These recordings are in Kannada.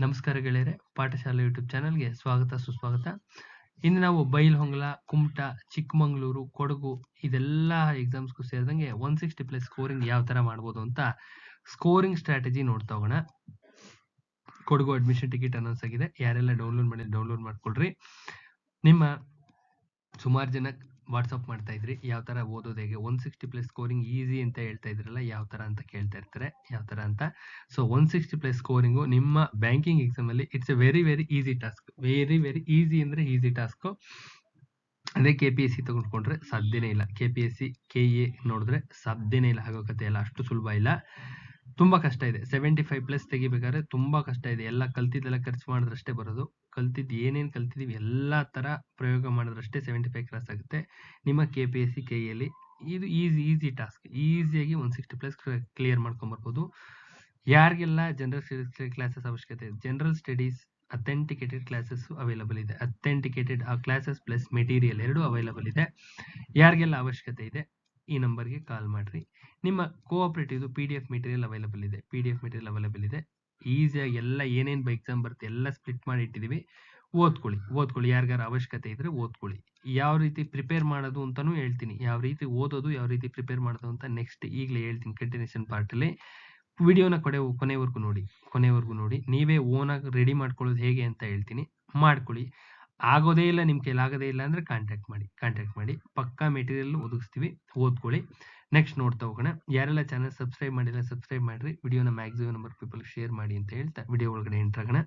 ನಮಸ್ಕಾರ ಗೆಳೆಯರೆ, ಪಾಠಶಾಲೆ ಯೂಟ್ಯೂಬ್ ಚಾನಲ್ಗೆ ಸ್ವಾಗತ ಸುಸ್ವಾಗತ. ಇಂದು ನಾವು ಬೈಲಹೊಂಗಲ, ಕುಮಟಾ, ಚಿಕ್ಕಮಂಗ್ಳೂರು, ಕೊಡಗು ಇದೆಲ್ಲ ಎಕ್ಸಾಮ್ಸ್ಗೂ ಸೇರಿದಂಗೆ 160+ ಸ್ಕೋರಿಂಗ್ ಯಾವ ತರ ಮಾಡ್ಬೋದು ಅಂತ ಸ್ಕೋರಿಂಗ್ ಸ್ಟ್ರಾಟಜಿ ನೋಡ್ತಾ ಹೋಗೋಣ. ಕೊಡಗು ಅಡ್ಮಿಷನ್ ಟಿಕೆಟ್ ಅನೌನ್ಸ್ ಆಗಿದೆ. ಯಾರೆಲ್ಲ ಡೌನ್ಲೋಡ್ ಮಾಡ್ಕೊಳ್ರಿ. ನಿಮ್ಮ ಸುಮಾರು ಜನ ವಾಟ್ಸಪ್ ಮಾಡ್ತಾ ಇದ್ರಿ, ಯಾವ ತರ ಓದೋದು ಹೇಗೆ, 160+ ಸ್ಕೋರಿಂಗ್ ಈಸಿ ಅಂತ ಹೇಳ್ತಾ ಇದ್ರಲ್ಲ, ಯಾವ ತರ ಅಂತ ಕೇಳ್ತಾ ಇರ್ತಾರೆ, ಯಾವ ತರ ಅಂತ. ಸೊ 160+ ಸ್ಕೋರಿಂಗು ನಿಮ್ಮ ಬ್ಯಾಂಕಿಂಗ್ ಎಕ್ಸಾಮ್ ಅಲ್ಲಿ it's A very easy task. Very easy ಅಂದ್ರೆ ಈಸಿ ಟಾಸ್ಕ್. ಅದೇ KPSC ತಗೊಂಡ್ಕೊಂಡ್ರೆ ಸಾಧ್ಯನೇ ಇಲ್ಲ. KPSC KA ನೋಡಿದ್ರೆ ಸಾಧ್ಯನೇ ಇಲ್ಲ, ಆಗೋ ಕತೆ ಇಲ್ಲ, ಅಷ್ಟು ಸುಲಭ ಇಲ್ಲ, ತುಂಬಾ ಕಷ್ಟ ಇದೆ. 75+ ತೆಗಿಬೇಕಾದ್ರೆ ತುಂಬಾ ಕಷ್ಟ ಇದೆ. ಎಲ್ಲ ಕಲ್ತಿದ್ದೆಲ್ಲ ಖರ್ಚು ಮಾಡಿದ್ರಷ್ಟೇ ಬರೋದು. ಕಲ್ತಿದ್ದು ಏನೇನು ಕಲ್ತಿದೀವಿ ಎಲ್ಲಾ ತರ ಪ್ರಯೋಗ ಮಾಡಿದ್ರಷ್ಟೇ 75 ಕ್ರಾಸ್ ಆಗುತ್ತೆ. ನಿಮ್ಮ KPSC KA ಇದು ಈಸಿ ಟಾಸ್ಕ್. ಈಸಿಯಾಗಿ 160+ ಕ್ಲಿಯರ್ ಮಾಡ್ಕೊಂಡ್ಬರ್ಬೋದು. ಯಾರಿಗೆಲ್ಲ ಜನರಲ್ ಸ್ಟಡೀಸ್ ಕ್ಲಾಸಸ್ ಅವಶ್ಯಕತೆ ಇದೆ, general studies authenticated classes available ಇದೆ. ಅಥೆಂಟಿಕೇಟೆಡ್ ಕ್ಲಾಸಸ್ ಪ್ಲಸ್ ಮೆಟೀರಿಯಲ್ ಎರಡು ಅವೈಲಬಲ್ ಇದೆ. ಯಾರಿಗೆಲ್ಲ ಅವಶ್ಯಕತೆ ಇದೆ ಈ ನಂಬರ್ಗೆ ಕಾಲ್ ಮಾಡ್ರಿ. ನಿಮ್ಮ ಕೋಆಪರೇಟಿವ್ PDF ಮೆಟೀರಿಯಲ್ ಅವೈಲಬಲ್ ಇದೆ. ಈಸಿಯಾಗಿ ಎಲ್ಲ ಏನೇನು ಎಕ್ಸಾಮ್ ಬರುತ್ತೆ ಎಲ್ಲ ಸ್ಪ್ಲಿಟ್ ಮಾಡಿ ಇಟ್ಟಿದೀವಿ. ಓದ್ಕೊಳ್ಳಿ. ಯಾರಿಗಾರ ಅವಶ್ಯಕತೆ ಇದ್ರೆ ಓದ್ಕೊಳ್ಳಿ. ಯಾವ ರೀತಿ ಪ್ರಿಪೇರ್ ಮಾಡೋದು ಅಂತಾನು ಹೇಳ್ತೀನಿ, ಯಾವ ರೀತಿ ಓದೋದು, ಯಾವ ರೀತಿ ಪ್ರಿಪೇರ್ ಮಾಡೋದು ಅಂತ ನೆಕ್ಸ್ಟ್ ಈಗಲೇ ಹೇಳ್ತೀನಿ ಕಂಟಿನ್ಯೂಷನ್ ಪಾರ್ಟ್ ಅಲ್ಲಿ. ವಿಡಿಯೋನ ಕೊನೆವರೆಗೂ ನೋಡಿ. ನೀವೇ ಓನ್ ಆಗಿ ರೆಡಿ ಮಾಡ್ಕೊಳ್ಳೋದು ಹೇಗೆ ಅಂತ ಹೇಳ್ತೀನಿ, ಮಾಡ್ಕೊಳ್ಳಿ. ಆಗೋದೇ ಇಲ್ಲ, ನಿಮ್ ಕೈಲಾಗೋದೇ ಇಲ್ಲ ಅಂದ್ರೆ ಕಾಂಟ್ಯಾಕ್ಟ್ ಮಾಡಿ. ಪಕ್ಕಾ ಮೆಟೀರಿಯಲ್ ಒದಗಿಸ್ತೀವಿ, ಓದ್ಕೊಳ್ಳಿ. ನೆಕ್ಸ್ಟ್ ನೋಡ್ತಾ ಹೋಗೋಣ. ಯಾರೆಲ್ಲ ಚಾನಲ್ ಸಬ್ಸ್ಕ್ರೈಬ್ ಮಾಡಿಲ್ಲ ಸಬ್ಸ್ಕ್ರೈಬ್ ಮಾಡ್ರಿ. ವಿಡಿಯೋನ ಮ್ಯಾಕ್ಸಿಮಮ್ ನಂಬರ್ ಪೀಪಲ್ ಶೇರ್ ಮಾಡಿ ಅಂತ ಹೇಳ್ತಾ ವಿಡಿಯೋ ಒಳಗಡೆ ಎಂಟರ್ ಆಗೋಣ.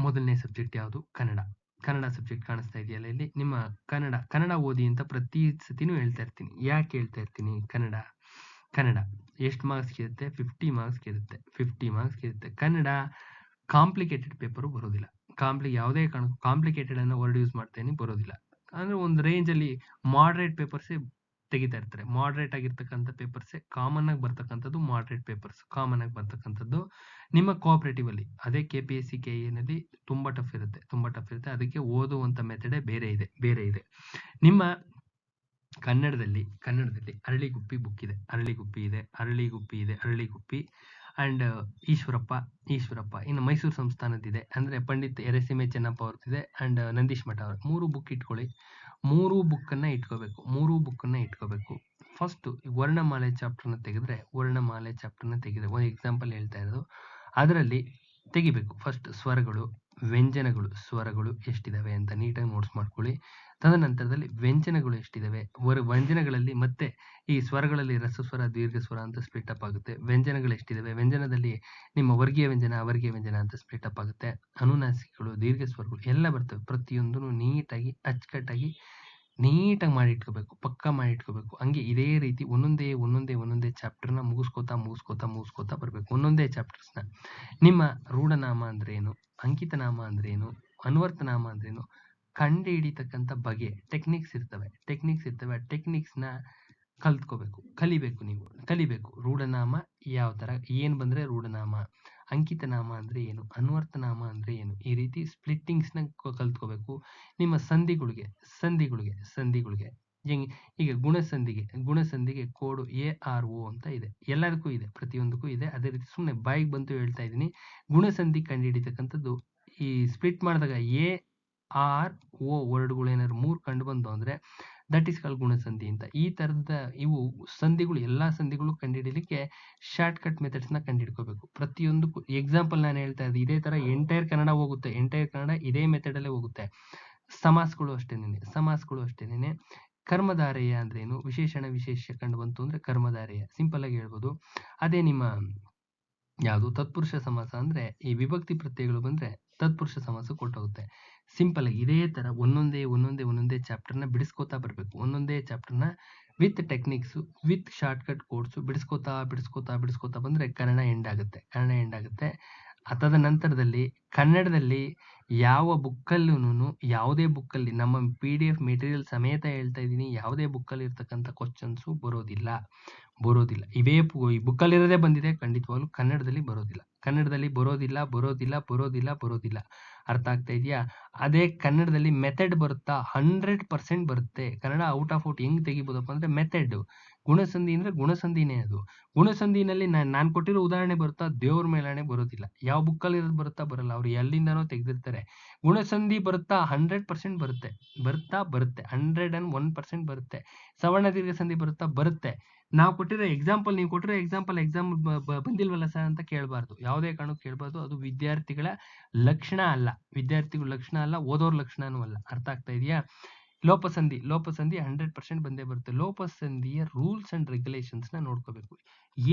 ಮೊದಲನೇ ಸಬ್ಜೆಕ್ಟ್ ಯಾವುದು? ಕನ್ನಡ ಸಬ್ಜೆಕ್ಟ್ ಕಾಣಿಸ್ತಾ ಇದೆಯಲ್ಲ ಇಲ್ಲಿ. ನಿಮ್ಮ ಕನ್ನಡ ಓದಿ ಅಂತ ಪ್ರತಿ ಸತಿನೂ ಹೇಳ್ತಾ ಇರ್ತೀನಿ. ಯಾಕೆ ಹೇಳ್ತಾ ಇರ್ತೀನಿ? ಕನ್ನಡ ಎಷ್ಟು ಮಾರ್ಕ್ಸ್ ಇರುತ್ತೆ? 50 ಮಾರ್ಕ್ಸ್ ಇರುತ್ತೆ. ಕನ್ನಡ ಕಾಂಪ್ಲಿಕೇಟೆಡ್ ಪೇಪರು ಬರೋದಿಲ್ಲ. ಯಾವುದೇ ಕಾಂಪ್ಲಿಕೇಟೆಡ್ ಅನ್ನೋ ವರ್ಡ್ ಯೂಸ್ ಮಾಡ್ತೇನೆ ಬರೋದಿಲ್ಲ. ಅಂದ್ರೆ ಒಂದು ರೇಂಜ್ ಅಲ್ಲಿ ಮಾಡರೇಟ್ ಪೇಪರ್ಸೇ ತೆಗಿತಾ ಇರ್ತಾರೆ. ಮಾಡರೇಟ್ ಆಗಿರ್ತಕ್ಕಂಥ ಪೇಪರ್ಸೇ ಕಾಮನ್ ಆಗಿ ಬರ್ತಕ್ಕಂಥದ್ದು. ಮಾಡರೇಟ್ ಪೇಪರ್ಸ್ ಕಾಮನ್ ಆಗಿ ಬರ್ತಕ್ಕಂಥದ್ದು ನಿಮ್ಮ ಕೋಆಪರೇಟಿವ್ ಅಲ್ಲಿ. ಅದೇ KPSC KA ನಲ್ಲಿ ತುಂಬಾ ಟಫ್ ಇರುತ್ತೆ. ಅದಕ್ಕೆ ಓದುವಂತ ಮೆಥಡೇ ಬೇರೆ ಇದೆ. ನಿಮ್ಮ ಕನ್ನಡದಲ್ಲಿ ಅರಳಿಗುಪ್ಪಿ ಬುಕ್ ಇದೆ. ಅರಳಿಗುಪ್ಪಿ ಅಂಡ್ ಈಶ್ವರಪ್ಪ. ಇನ್ನು ಮೈಸೂರು ಸಂಸ್ಥಾನದಿದೆ, ಅಂದ್ರೆ ಪಂಡಿತ್ ಎರೆಸಿಮೆ ಚೆನ್ನಪ್ಪ ಅವ್ರದ್ದಿದೆ ಅಂಡ್ ನಂದೀಶ್ ಮಠ ಅವ್ರ 3 ಬುಕ್ ಇಟ್ಕೊಳ್ಳಿ. 3 ಬುಕ್ಕನ್ನ ಇಟ್ಕೋಬೇಕು. ಫಸ್ಟ್ ವರ್ಣಮಾಲೆ ಚಾಪ್ಟರ್ನ ತೆಗೆದ್ರೆ ಒಂದು ಎಕ್ಸಾಂಪಲ್ ಹೇಳ್ತಾ ಇರೋದು, ಅದರಲ್ಲಿ ತೆಗಿಬೇಕು. ಫಸ್ಟ್ ಸ್ವರಗಳು, ಸ್ವರಗಳು ಎಷ್ಟಿದಾವೆ ಅಂತ ನೀಟಾಗಿ ನೋಟ್ಸ್ ಮಾಡ್ಕೊಳ್ಳಿ. ತದನಂತರದಲ್ಲಿ ವ್ಯಂಜನಗಳು ಎಷ್ಟಿದಾವೆ, ವ್ಯಂಜನಗಳಲ್ಲಿ ಮತ್ತೆ ಈ ಸ್ವರಗಳಲ್ಲಿ ರಸಸ್ವರ, ದೀರ್ಘ ಸ್ವರ ಅಂತ ಸ್ಪ್ಲಿಟ್ ಅಪ್ ಆಗುತ್ತೆ. ವ್ಯಂಜನಗಳು ಎಷ್ಟಿದಾವೆ, ವ್ಯಂಜನದಲ್ಲಿ ನಿಮ್ಮ ವರ್ಗೀಯ ವ್ಯಂಜನ, ಅವರ್ಗೀಯ ವ್ಯಂಜನ ಅಂತ ಸ್ಪ್ಲಿಟ್ ಅಪ್ ಆಗುತ್ತೆ. ಅನುನಾಸಿಕಗಳು, ದೀರ್ಘ ಸ್ವರಗಳು ಎಲ್ಲ ಬರ್ತವೆ. ಪ್ರತಿಯೊಂದನ್ನು ನೀಟಾಗಿ ಅಚ್ಚುಕಟ್ಟಾಗಿ ಮಾಡಿಟ್ಕೋಬೇಕು, ಪಕ್ಕಾ ಮಾಡಿಟ್ಕೋಬೇಕು. ಹಂಗೆ ಇದೇ ರೀತಿ ಒಂದೊಂದೇ ಚಾಪ್ಟರ್ನ ಮುಗಿಸ್ಕೋತಾ ಬರ್ಬೇಕು. ಒಂದೊಂದೇ ಚಾಪ್ಟರ್ಸ್ನ. ನಿಮ್ಮ ರೂಢನಾಮ ಅಂದ್ರೆ ಏನು, ಅಂಕಿತನಾಮ ಅಂದ್ರೆ ಏನು, ಅನ್ವರ್ತನಾಮ ಅಂದ್ರೆ ಏನು ಕಂಡು ಹಿಡಿತಕ್ಕಂಥ ಬಗೆ ಟೆಕ್ನಿಕ್ಸ್ ಇರ್ತವೆ. ಆ ಟೆಕ್ನಿಕ್ಸ್ನ ಕಲಿಬೇಕು. ರೂಢನಾಮ ಯಾವ ತರ, ಏನ್ ಬಂದ್ರೆ ರೂಢನಾಮ, ಅಂಕಿತನಾಮ ಅಂದ್ರೆ ಏನು, ಅನ್ವರ್ತನಾಮ ಅಂದ್ರೆ ಏನು, ಈ ರೀತಿ ಸ್ಪ್ಲಿಟ್ಟಿಂಗ್ಸ್ನ ಕಲ್ತ್ಕೋಬೇಕು. ನಿಮ್ಮ ಸಂಧಿಗಳಿಗೆ ಈಗ ಗುಣಸಂಧಿಗೆ ಕೋಡ್ ARO ಅಂತ ಇದೆ. ಎಲ್ಲದಕ್ಕೂ ಇದೆ, ಪ್ರತಿಯೊಂದಕ್ಕೂ ಇದೆ. ಅದೇ ರೀತಿ ಸುಮ್ಮನೆ ಬಾಯಿಗೆ ಬಂತು ಹೇಳ್ತಾ ಇದೀನಿ. ಗುಣಸಂಧಿ ಕಂಡು ಹಿಡಿತಕ್ಕಂಥದ್ದು ಈ ಸ್ಪ್ಲಿಟ್ ಮಾಡಿದಾಗ ARO ವರ್ಡ್ಗಳು ಏನಾದ್ರು 3 ಕಂಡು ಬಂದು ಅಂದ್ರೆ ದಟ್ ಈಸ್ ಕಾಲ್ಡ್ ಗುಣಸಂಧಿ ಅಂತ. ಈ ತರದ ಇವು ಸಂಧಿಗಳು, ಎಲ್ಲಾ ಸಂಧಿಗಳು ಕಂಡುಹಿಡಿಯಲಿಕ್ಕೆ ಶಾರ್ಟ್ ಕಟ್ ಮೆಥಡ್ಸ್ ನ ಕಂಡುಹಿಡ್ಕೋಬೇಕು. ಪ್ರತಿಯೊಂದಕ್ಕೂ ಎಕ್ಸಾಂಪಲ್ ನಾನು ಹೇಳ್ತಾ ಇದ್ದೆ, ಇದೇ ತರ ಎಂಟೈರ್ ಕನ್ನಡ ಇದೇ ಮೆಥಡ್ ಅಲ್ಲೇ ಹೋಗುತ್ತೆ. ಸಮಾಸಗಳು ಅಷ್ಟೇನೆ. ಕರ್ಮಧಾರಯ ಅಂದ್ರೆ ಏನು, ವಿಶೇಷ ಕಂಡು ಬಂತು ಅಂದ್ರೆ ಕರ್ಮಧಾರಯ, ಸಿಂಪಲ್ ಆಗಿ ಹೇಳ್ಬೋದು. ಅದೇ ನಿಮ್ಮ ಯಾವುದು ತತ್ಪುರುಷ ಸಮಾಸ ಅಂದ್ರೆ ಈ ವಿಭಕ್ತಿ ಪ್ರತ್ಯಯಗಳು ಬಂದ್ರೆ ತತ್ಪುರುಷ ಸಮಾಸ ಕೊಟ್ಟೋಗುತ್ತೆ. ಸಿಂಪಲ್ ಆಗಿ ಇದೇ ತರ ಒಂದೊಂದೇ ಚಾಪ್ಟರ್ನ ಬಿಡಿಸ್ಕೋತಾ ಬರ್ಬೇಕು. ಒಂದೊಂದೇ ಚಾಪ್ಟರ್ನ with techniques, with short cut codes ಬಿಡಿಸ್ಕೋತಾ ಬಂದ್ರೆ ಕನ್ನಡ ಎಂಡ್ ಆಗುತ್ತೆ. ತದ ನಂತರದಲ್ಲಿ ಕನ್ನಡದಲ್ಲಿ ಯಾವ ಬುಕ್ಕಲ್ಲೂನು ಯಾವುದೇ ಬುಕ್ಕಲ್ಲಿ ನಮ್ಮ PDF ಮೆಟೀರಿಯಲ್ ಸಮೇತ ಹೇಳ್ತಾ ಇದ್ದೀನಿ, ಯಾವುದೇ ಬುಕ್ಕಲ್ಲಿ ಇರ್ತಕ್ಕಂಥ ಕ್ವಶನ್ಸು ಬರೋದಿಲ್ಲ. ಇವೇ ಈ ಬುಕ್ಕಲ್ಲಿರೋದೇ ಬಂದಿದೆ, ಖಂಡಿತವಾಗ್ಲೂ ಕನ್ನಡದಲ್ಲಿ ಬರೋದಿಲ್ಲ. ಅರ್ಥ ಆಗ್ತಾ ಇದೆಯಾ? ಅದೇ ಕನ್ನಡದಲ್ಲಿ ಮೆಥಡ್ ಬರುತ್ತಾ? 100% ಬರುತ್ತೆ. ಕನ್ನಡ ಔಟ್ ಆಫ್ ಔಟ್ ಹೆಂಗ್ ತೆಗಿಬೋದಪ್ಪ ಅಂದ್ರೆ ಮೆಥಡ್. ಗುಣಸಂಧಿ ಅಂದ್ರೆ ಗುಣಸಂಧಿನೇ ಅದು. ಗುಣಸಂಧಿನಲ್ಲಿ ನಾನು ಕೊಟ್ಟಿರೋ ಉದಾಹರಣೆ ಬರುತ್ತಾ? ದೇವ್ರ ಮೇಲಾಣೆ ಬರೋದಿಲ್ಲ. ಯಾವ ಬುಕ್ಕಲ್ಲಿ ಇರೋದು ಬರುತ್ತಾ? ಬರಲ್ಲ. ಅವ್ರು ಎಲ್ಲಿಂದನೋ ತೆಗೆದಿರ್ತಾರೆ. ಗುಣಸಂಧಿ ಬರುತ್ತಾ? 100% ಬರುತ್ತೆ. 101% ಬರುತ್ತೆ. ಸವರ್ಣ ದೀರ್ಘ ಸಂಧಿ ಬರುತ್ತಾ? ಬರುತ್ತೆ. ನಾವು ಕೊಟ್ಟಿರೋ ಎಕ್ಸಾಂಪಲ್, ನೀವು ಕೊಟ್ಟಿರೋ ಎಕ್ಸಾಮ್ ಬಂದಿಲ್ವಲ್ಲ ಸರ್ ಅಂತ ಕೇಳಬಾರ್ದು. ಯಾವುದೇ ಕಾರಣಕ್ಕೂ ಕೇಳಬಾರ್ದು. ಅದು ವಿದ್ಯಾರ್ಥಿಗಳ ಲಕ್ಷಣ ಅಲ್ಲ, ಓದೋರ್ ಲಕ್ಷಣನೂ ಅಲ್ಲ. ಅರ್ಥ ಆಗ್ತಾ ಇದೆಯಾ? ಲೋಪಸಂಧಿ 100% ಬಂದೇ ಬರುತ್ತೆ. ಲೋಪಸಂಧಿಯ ರೂಲ್ಸ್ ಅಂಡ್ ರೆಗ್ಯುಲೇಷನ್ಸ್ ನ ನೋಡ್ಕೋಬೇಕು.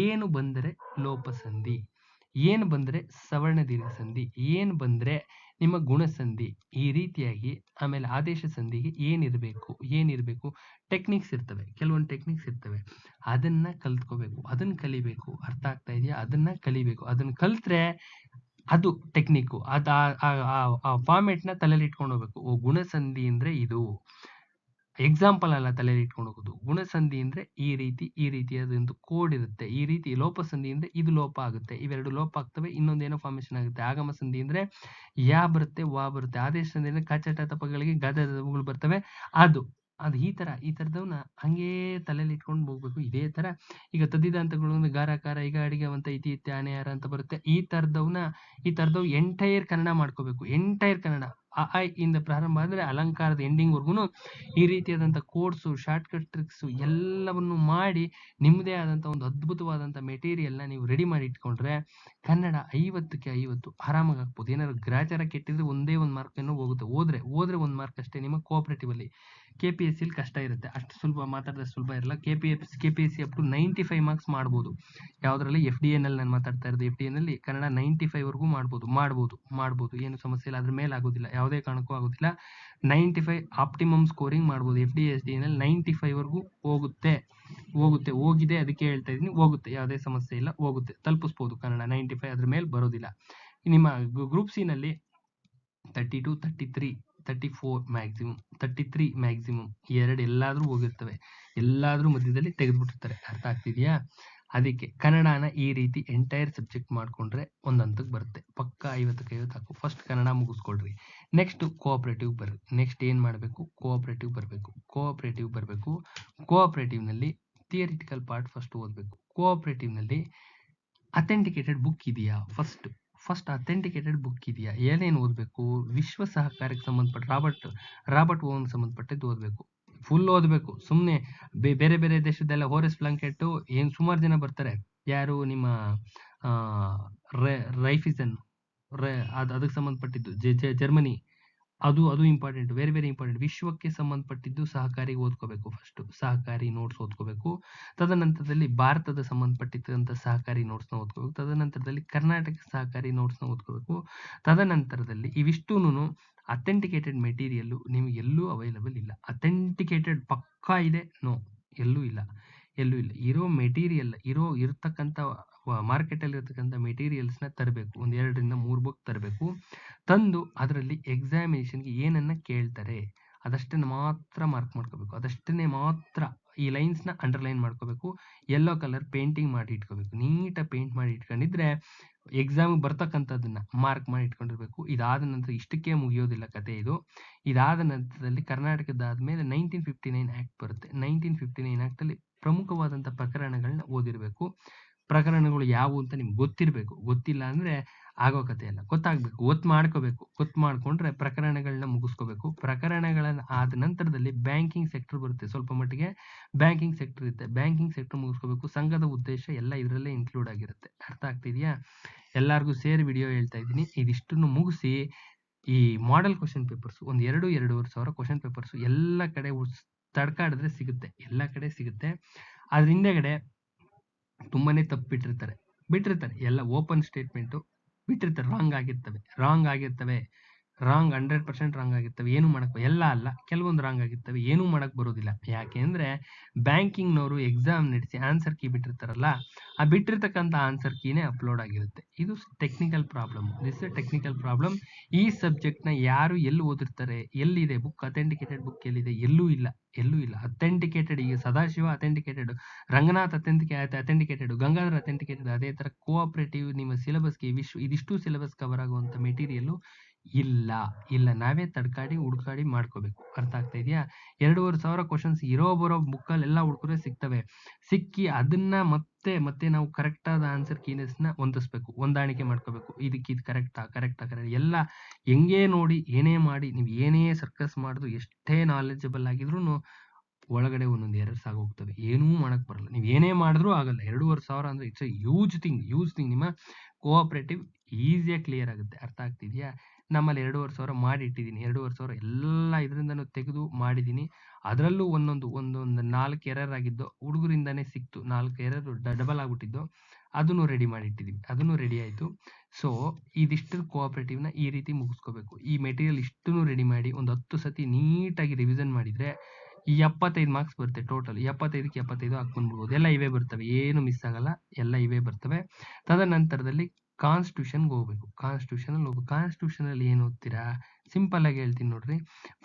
ಏನು ಬಂದರೆ ಲೋಪಸಂಧಿ, ಏನು ಬಂದ್ರೆ ಸವರ್ಣ ದೀರ್ಘ ಸಂಧಿ, ಏನು ಬಂದ್ರೆ ನಿಮ್ಮ ಗುಣಸಂಧಿ, ಈ ರೀತಿಯಾಗಿ. ಆಮೇಲೆ ಆದೇಶ ಸಂಧಿಗೆ ಏನಿರಬೇಕು ಟೆಕ್ನಿಕ್ಸ್ ಇರ್ತವೆ, ಕೆಲವೊಂದು ಟೆಕ್ನಿಕ್ಸ್ ಇರ್ತವೆ. ಅದನ್ನ ಕಲ್ತ್ಕೋಬೇಕು, ಅದನ್ನ ಕಲಿಬೇಕು. ಅರ್ಥ ಆಗ್ತಾ ಇದೆಯಾ? ಅದನ್ನ ಕಲಿಬೇಕು. ಅದನ್ನ ಕಲ್ತ್ರೆ ಅದು ಟೆಕ್ನಿಕ್. ಆ ಫಾರ್ಮೆಟ್ ನ ತಲೆಯಲ್ಲಿ ಇಟ್ಕೊಂಡು ಹೋಗ್ಬೇಕು. ಗುಣಸಂಧಿ ಅಂದ್ರೆ ಇದು, ಎಕ್ಸಾಂಪಲ್ ಅಲ್ಲ ತಲೆಯಲ್ಲಿ ಇಟ್ಕೊಂಡು ಹೋಗೋದು. ಗುಣಸಂಧಿ ಅಂದ್ರೆ ಈ ರೀತಿಯಾದಂತ ಕೋಡ್ ಇರುತ್ತೆ. ಈ ರೀತಿ ಲೋಪಸಂಧಿ ಅಂದ್ರೆ ಇದು ಲೋಪ ಆಗುತ್ತೆ, ಇವೆರಡು ಲೋಪ ಆಗ್ತವೆ, ಇನ್ನೊಂದೇನೋ ಫಾರ್ಮೇಶನ್ ಆಗುತ್ತೆ. ಆಗಮ ಸಂಧಿ ಅಂದ್ರೆ ಯಾ ಬರುತ್ತೆ, ವಾ ಬರುತ್ತೆ. ಆದೇಶ ಸಂಧಿ ಅಂದ್ರೆ ಕಚಟ ತಪಗಳಿಗೆ ಗದಗಳು ಬರ್ತವೆ. ಅದು ಈ ತರದವನ್ನ ಹಂಗೇ ತಲೆಯಲ್ಲಿ ಇಟ್ಕೊಂಡು ಹೋಗ್ಬೇಕು. ಇದೇ ತರ ಈಗ ತದ್ದಿದಾಂತಗಳು ಗಾರಕಾರ, ಈಗ ಅಡಿಗೆವಂತ, ಇತಿ ಇತ್ಯ ಆನೆಯಾರ ಅಂತ ಬರುತ್ತೆ. ಈ ತರದವ್ ಎಂಟೈರ್ ಕನ್ನಡ ಮಾಡ್ಕೋಬೇಕು. ಎಂಟೈರ್ ಕನ್ನಡ ಇಂದ ಪ್ರಾರಂಭ ಆದ್ರೆ ಅಲಂಕಾರದ ಎಂಡಿಂಗ್ ವರ್ಗುನು ಈ ರೀತಿಯಾದಂಥ ಕೋಡ್ಸು, ಶಾರ್ಟ್ಕಟ್ ಟ್ರಿಕ್ಸು ಎಲ್ಲವನ್ನು ಮಾಡಿ ನಿಮ್ಮದೇ ಆದಂಥ ಒಂದು ಅದ್ಭುತವಾದಂಥ ಮೆಟೀರಿಯಲ್ನ ನೀವು ರೆಡಿ ಮಾಡಿ ಇಟ್ಕೊಂಡ್ರೆ ಕನ್ನಡ 50ಕ್ಕೆ 50 ಆರಾಮಾಗಿ ಆಗ್ಬೋದು. ಏನಾದ್ರು ಗ್ರಾಚಾರ ಕೆಟ್ಟಿದ್ರೆ ಒಂದೇ ಒಂದು ಮಾರ್ಕ್ ಏನೋ ಹೋಗುತ್ತೆ. ಹೋದ್ರೆ ಒಂದು ಮಾರ್ಕ್ ಅಷ್ಟೇ. ನಿಮ್ಮ ಕೋಆಪರೇಟಿವ್ ಅಲ್ಲಿ KPSC ಕಷ್ಟ ಇರುತ್ತೆ, ಅಷ್ಟು ಸುಲಭ ಮಾತಾಡಿದ್ರೆ ಸುಲಭ ಇರಲ್ಲ. KPSC ಅಪ್ ಟು 95 ಮಾರ್ಕ್ಸ್ ಮಾಡ್ಬೋದು. ಯಾವ್ದ್ರಲ್ಲಿ? FDA ನಲ್ಲಿ ನಾನು ಮಾತಾಡ್ತಾ ಇರೋದು. FDA ನಲ್ಲಿ ಕನ್ನಡ 95 ವರ್ಗೂ ಮಾಡ್ಬೋದು. ಏನು ಸಮಸ್ಯೆ ಇಲ್ಲ, ಅದ್ರ ಮೇಲೆ ಆಗೋದಿಲ್ಲ, ಯಾವುದೇ ಕಾರಣಕ್ಕೂ ಆಗೋದಿಲ್ಲ. 95 ಆಪ್ಟಿಮಮ್ ಸ್ಕೋರಿಂಗ್ ಮಾಡ್ಬೋದು. FDA SDA ನಲ್ಲಿ 95 ವರ್ಗೂ ಹೋಗಿದೆ. ಅದಕ್ಕೆ ಹೇಳ್ತಾ ಇದೀನಿ, ಹೋಗುತ್ತೆ, ಯಾವುದೇ ಸಮಸ್ಯೆ ಇಲ್ಲ, ಹೋಗುತ್ತೆ, ತಲುಪಿಸ್ಬೋದು ಕನ್ನಡ 95. ಅದ್ರ ಮೇಲೆ ಬರೋದಿಲ್ಲ. ನಿಮ್ಮ ಗ್ರೂಪ್ ಸಿ ನಲ್ಲಿ 32, 33, 34 ಮ್ಯಾಕ್ಸಿಮಮ್, 33 ಮ್ಯಾಕ್ಸಿಮಮ್, ಎರಡು ಎಲ್ಲಾದ್ರೂ ಹೋಗಿರ್ತವೆ, ಎಲ್ಲಾದ್ರೂ ಮಧ್ಯದಲ್ಲಿ ತೆಗೆದ್ಬಿಟ್ಟಿರ್ತಾರೆ. ಅರ್ಥ ಆಗ್ತಿದ್ಯಾ? ಅದಕ್ಕೆ ಕನ್ನಡನ ಈ ರೀತಿ ಎಂಟೈರ್ ಸಬ್ಜೆಕ್ಟ್ ಮಾಡ್ಕೊಂಡ್ರೆ ಒಂದ್ ಹಂತಕ್ಕೆ ಬರುತ್ತೆ. ಪಕ್ಕ 50ಕ್ಕೆ 50 ಹಾಕು. ಫಸ್ಟ್ ಕನ್ನಡ ಮುಗಿಸ್ಕೊಳ್ರಿ, ನೆಕ್ಸ್ಟ್ ಕೋಆಪರೇಟಿವ್ ಬರ್ರಿ. ನೆಕ್ಸ್ಟ್ ಏನ್ ಮಾಡಬೇಕು? ಕೋಆಪರೇಟಿವ್ ಬರಬೇಕು. ಕೋಆಪರೇಟಿವ್ ನಲ್ಲಿ ಥಿಯರಿಟಿಕಲ್ ಪಾರ್ಟ್ ಫಸ್ಟ್ ಓದಬೇಕು. ಕೋಆಪರೇಟಿವ್ ನಲ್ಲಿ ಅಥೆಂಟಿಕೇಟೆಡ್ ಬುಕ್ ಇದೆಯಾ? ಫಸ್ಟ್ ಅಥೆಂಟಿಕೇಟೆಡ್ ಬುಕ್ ಇದೆಯಾ? ಏನೇನು ಓದಬೇಕು? ವಿಶ್ವ ಸಹಕಾರಕ್ಕೆ ಸಂಬಂಧಪಟ್ಟ ರಾಬರ್ಟ್ ಓವನ್ ಸಂಬಂಧಪಟ್ಟದ್ದು ಓದಬೇಕು. ಫುಲ್ ಓದಬೇಕು. ಸುಮ್ಮನೆ ಬೇರೆ ದೇಶದೆಲ್ಲ ಹೋರೆಸ್ ಪ್ಲಾಂಕೆಟ್ ಏನ್ ಸುಮಾರು ಜನ ಬರ್ತಾರೆ. ಯಾರು? ನಿಮ್ಮ ರೈಫಿಸನ್, ಅದಕ್ಕೆ ಸಂಬಂಧಪಟ್ಟಿದ್ದು ಜರ್ಮನಿ, ಅದು ಇಂಪಾರ್ಟೆಂಟ್, ವೆರಿ ಇಂಪಾರ್ಟೆಂಟ್. ವಿಶ್ವಕ್ಕೆ ಸಂಬಂಧಪಟ್ಟಿದ್ದು ಸಹಕಾರಿ ಓದ್ಕೋಬೇಕು. ಫಸ್ಟ್ ಸಹಕಾರಿ ನೋಟ್ಸ್ ಓದ್ಕೋಬೇಕು. ತದನಂತರದಲ್ಲಿ ಭಾರತದ ಸಂಬಂಧಪಟ್ಟಿದ್ದಂಥ ಸಹಕಾರಿ ನೋಟ್ಸ್ನ ಓದ್ಕೋಬೇಕು. ತದನಂತರದಲ್ಲಿ ಕರ್ನಾಟಕ ಸಹಕಾರಿ ನೋಟ್ಸ್ನ ಓದ್ಕೋಬೇಕು. ತದನಂತರದಲ್ಲಿ ಇವಿಷ್ಟೂನು ಅಥೆಂಟಿಕೇಟೆಡ್ ಮೆಟೀರಿಯಲ್ ನಿಮಗೆ ಎಲ್ಲೂ ಅವೈಲಬಲ್ ಇಲ್ಲ. ಅಥೆಂಟಿಕೇಟೆಡ್ ಪಕ್ಕಾ ಇದೆ? ನೋ, ಎಲ್ಲೂ ಇಲ್ಲ. ಇರೋ ಮೆಟೀರಿಯಲ್, ಇರ್ತಕ್ಕಂಥ ಮಾರ್ಕೆಟ್ ಅಲ್ಲಿ ಇರ್ತಕ್ಕಂಥ ಮೆಟೀರಿಯಲ್ಸ್ನ ತರಬೇಕು. 1, 2ರಿಂದ 3 ಬುಕ್ ತರಬೇಕು. ತಂದು ಅದರಲ್ಲಿ ಎಕ್ಸಾಮಿನೇಷನ್ಗೆ ಏನನ್ನ ಕೇಳ್ತಾರೆ ಅದಷ್ಟನ್ನು ಮಾತ್ರ ಮಾರ್ಕ್ ಮಾಡ್ಕೋಬೇಕು. ಅದಷ್ಟನ್ನೇ ಮಾತ್ರ ಈ ಲೈನ್ಸ್ನ ಅಂಡರ್ಲೈನ್ ಮಾಡ್ಕೋಬೇಕು. ಯೆಲ್ಲೋ ಕಲರ್ ಪೇಂಟಿಂಗ್ ಮಾಡಿ ಇಟ್ಕೋಬೇಕು. ನೀಟಾಗಿ ಪೇಂಟ್ ಮಾಡಿ ಇಟ್ಕೊಂಡಿದ್ರೆ ಎಕ್ಸಾಮ್ ಬರ್ತಕ್ಕಂಥದ್ದನ್ನ ಮಾರ್ಕ್ ಮಾಡಿ ಇಟ್ಕೊಂಡಿರ್ಬೇಕು. ಇದಾದ ನಂತರ ಇಷ್ಟಕ್ಕೆ ಮುಗಿಯೋದಿಲ್ಲ ಕತೆ ಇದು. ಇದಾದ ನಂತರದಲ್ಲಿ ಕರ್ನಾಟಕದಾದ್ಮೇಲೆ 1959 ಆಕ್ಟ್ ಬರುತ್ತೆ. 1959 ಆಕ್ಟ್ ಅಲ್ಲಿ ಪ್ರಮುಖವಾದಂಥ ಪ್ರಕರಣಗಳನ್ನ ಓದಿರ್ಬೇಕು. ಪ್ರಕರಣಗಳು ಯಾವುವು ಅಂತ ನಿಮ್ಗೆ ಗೊತ್ತಿರಬೇಕು. ಗೊತ್ತಿಲ್ಲ ಅಂದ್ರೆ ಆಗೋ ಕತೆ ಅಲ್ಲ, ಗೊತ್ತಾಗ್ಬೇಕು, ಗೊತ್ತು ಮಾಡ್ಕೊಂಡ್ರೆ ಪ್ರಕರಣಗಳನ್ನ ಮುಗಿಸ್ಕೋಬೇಕು. ಪ್ರಕರಣಗಳನ್ನ ಆದ ನಂತರದಲ್ಲಿ ಬ್ಯಾಂಕಿಂಗ್ ಸೆಕ್ಟರ್ ಬರುತ್ತೆ. ಸ್ವಲ್ಪ ಮಟ್ಟಿಗೆ ಬ್ಯಾಂಕಿಂಗ್ ಸೆಕ್ಟರ್ ಇರುತ್ತೆ. ಬ್ಯಾಂಕಿಂಗ್ ಸೆಕ್ಟರ್ ಮುಗಿಸ್ಕೋಬೇಕು. ಸಂಘದ ಉದ್ದೇಶ ಎಲ್ಲ ಇದರಲ್ಲೇ ಇನ್ಕ್ಲೂಡ್ ಆಗಿರುತ್ತೆ. ಅರ್ಥ ಆಗ್ತಿದ್ಯಾ? ಎಲ್ಲಾರ್ಗೂ ಸೇರಿ ವಿಡಿಯೋ ಹೇಳ್ತಾ ಇದ್ದೀನಿ. ಇದಿಷ್ಟನ್ನು ಮುಗಿಸಿ ಈ ಮಾಡೆಲ್ ಕ್ವಶನ್ ಪೇಪರ್ಸ್ ಒಂದು 2-2.5 ಸಾವಿರ ಕ್ವಶನ್ ಪೇಪರ್ಸ್ ಎಲ್ಲ ಕಡೆ ತಡ್ಕಾಡಿದ್ರೆ ಸಿಗುತ್ತೆ, ಎಲ್ಲ ಕಡೆ ಸಿಗುತ್ತೆ. ಅದ್ರ ಹಿಂದೆಗಡೆ ತುಂಬಾನೇ ತಪ್ಪು ಬಿಟ್ಟಿರ್ತಾರೆ. ಎಲ್ಲ ಓಪನ್ ಸ್ಟೇಟ್ಮೆಂಟ್ ಬಿಟ್ಟಿರ್ತಾರೆ. ರಾಂಗ್ ಆಗಿರ್ತವೆ. ರಾಂಗ್ 100% ರಾಂಗ್ ಆಗಿರ್ತವೆ. ಏನು ಮಾಡಕ್ ಎಲ್ಲ ಅಲ್ಲ, ಕೆಲವೊಂದು ರಾಂಗ್ ಆಗಿರ್ತವೆ. ಏನೂ ಮಾಡಕ್ ಬರೋದಿಲ್ಲ. ಯಾಕೆ ಅಂದ್ರೆ ಬ್ಯಾಂಕಿಂಗ್‌ನವರು ಎಕ್ಸಾಮ್ ನಡೆಸಿ ಆನ್ಸರ್ ಕೀ ಬಿಟ್ಟಿರ್ತಾರಲ್ಲ, ಆ ಬಿಟ್ಟಿರ್ತಕ್ಕಂಥ ಆನ್ಸರ್ ಕೀನೇ ಅಪ್ಲೋಡ್ ಆಗಿರುತ್ತೆ. ಇದು technical problem. This is technical problem. ಈ ಸಬ್ಜೆಕ್ಟ್‌ನ ಯಾರು ಎಲ್ಲಿ ಓದಿರ್ತಾರೆ? ಎಲ್ಲಿದೆ ಬುಕ್? ಅಥೆಂಟಿಕೇಟೆಡ್ ಬುಕ್ ಎಲ್ಲಿದೆ? ಎಲ್ಲೂ ಇಲ್ಲ. ಎಲ್ಲೂ ಇಲ್ಲ. ಅಥೆಂಟಿಕೇಟೆಡ್ ಈಗ Sadashiva authenticated, Ranganath authenticated, Gangadhar authenticated. ಅದೇ ತರ ಕೋಆಪರೇಟಿವ್ ನಿಮ್ಮ ಸಿಲೆಬಸ್‌ಗೆ ಇದಿಷ್ಟು ಸಿಲೆಬಸ್ ಕವರ್ ಆಗುವಂತ ಮೆಟೀರಿಯಲ್ ಇಲ್ಲ. ಇಲ್ಲ. ನಾವೇ ತಡ್ಕಾಡಿ ಹುಡ್ಕಾಡಿ ಮಾಡ್ಕೋಬೇಕು. ಅರ್ಥ ಆಗ್ತಾ ಇದೆಯಾ? 2,500 ಕ್ವಶನ್ಸ್ ಇರೋ ಬರೋ ಬುಕ್ಕಲ್ಲೆಲ್ಲ ಹುಡುಕಿದ್ರೆ ಸಿಗ್ತವೆ. ಸಿಕ್ಕಿ ಅದನ್ನ ಮತ್ತೆ ನಾವು ಕರೆಕ್ಟ್ ಆದ ಆನ್ಸರ್ ಕೀನೆಸ್‌ನ ಹೊಂದಿಸ್ಬೇಕು. ಹೊಂದಾಣಿಕೆ ಮಾಡ್ಕೋಬೇಕು. ಇದು ಕರೆಕ್ಟಾ? ಎಲ್ಲ ಹೆಂಗೇ ನೋಡಿ ಏನೇ ಮಾಡಿ ನೀವು ಏನೇ ಸರ್ಕಸ್ ಮಾಡಿದ್ರು ಎಷ್ಟೇ ನಾಲೆಜಬಲ್ ಆಗಿದ್ರೂನು ಒಳಗಡೆ ಒಂದೊಂದು ಎರರ್ಸ್ ಆಗೋಗ್ತವೆ. ಏನೂ ಮಾಡಕ್ ಬರಲ್ಲ. ನೀವು ಏನೇ ಮಾಡಿದ್ರೂ ಆಗಲ್ಲ. 2,500 ಅಂದ್ರೆ ಇಟ್ಸ್ ಎ ಹ್ಯೂಜ್ ಥಿಂಗ್. ನಿಮ್ಮ ಕೋಆಪರೇಟಿವ್ ಈಸಿಯಾಗಿ ಕ್ಲಿಯರ್ ಆಗುತ್ತೆ. ಅರ್ಥ ಆಗ್ತಿದ್ಯಾ? ನಮ್ಮಲ್ಲಿ 2,500 ಮಾಡಿ ಇಟ್ಟಿದ್ದೀನಿ. 2,500 ಎಲ್ಲ ಇದರಿಂದನೂ ತೆಗೆದು ಮಾಡಿದ್ದೀನಿ. ಅದರಲ್ಲೂ ಒಂದೊಂದು 4 ಎರರ್ ಆಗಿದ್ದು ಹುಡುಗರಿಂದಾನೇ ಸಿಕ್ತು. 4 ಎರರ್ ಡಬಲ್ ಆಗ್ಬಿಟ್ಟಿದ್ದು. ಅದನ್ನು ರೆಡಿ ಮಾಡಿ ಇಟ್ಟಿದೀವಿ. ಅದನ್ನು ರೆಡಿ ಆಯ್ತು. ಸೊ ಇದಿಷ್ಟು ಕೋಆಪರೇಟಿವ್‌ನ ಈ ರೀತಿ ಮುಗಿಸ್ಕೋಬೇಕು. ಈ ಮೆಟೀರಿಯಲ್ ಇಷ್ಟನ್ನು ರೆಡಿ ಮಾಡಿ ಒಂದು 10 ಸತಿ ನೀಟಾಗಿ ರಿವಿಷನ್ ಮಾಡಿದ್ರೆ ಈ 75 ಮಾರ್ಕ್ಸ್ ಬರುತ್ತೆ ಟೋಟಲ್. 75ಕ್ಕೆ 75 ಹಾಕ್ಕೊಂಡ್ಬಿಡ್ಬೋದು. ಎಲ್ಲ ಇವೇ ಬರ್ತವೆ. ಏನು ಮಿಸ್ ಆಗಲ್ಲ. ಎಲ್ಲ ಇವೇ ಬರ್ತವೆ. ತದನಂತರದಲ್ಲಿ ಕಾನ್ಸ್ಟಿಟ್ಯೂಷನ್‌ಗೆ ಹೋಗ್ಬೇಕು. ಕಾನ್ಸ್ಟಿಟ್ಯೂಷನ್ ಅಲ್ಲಿ ಏನು ಓದ್ತೀರಾ? ಸಿಂಪಲ್ ಆಗಿ ಹೇಳ್ತೀನಿ ನೋಡ್ರಿ.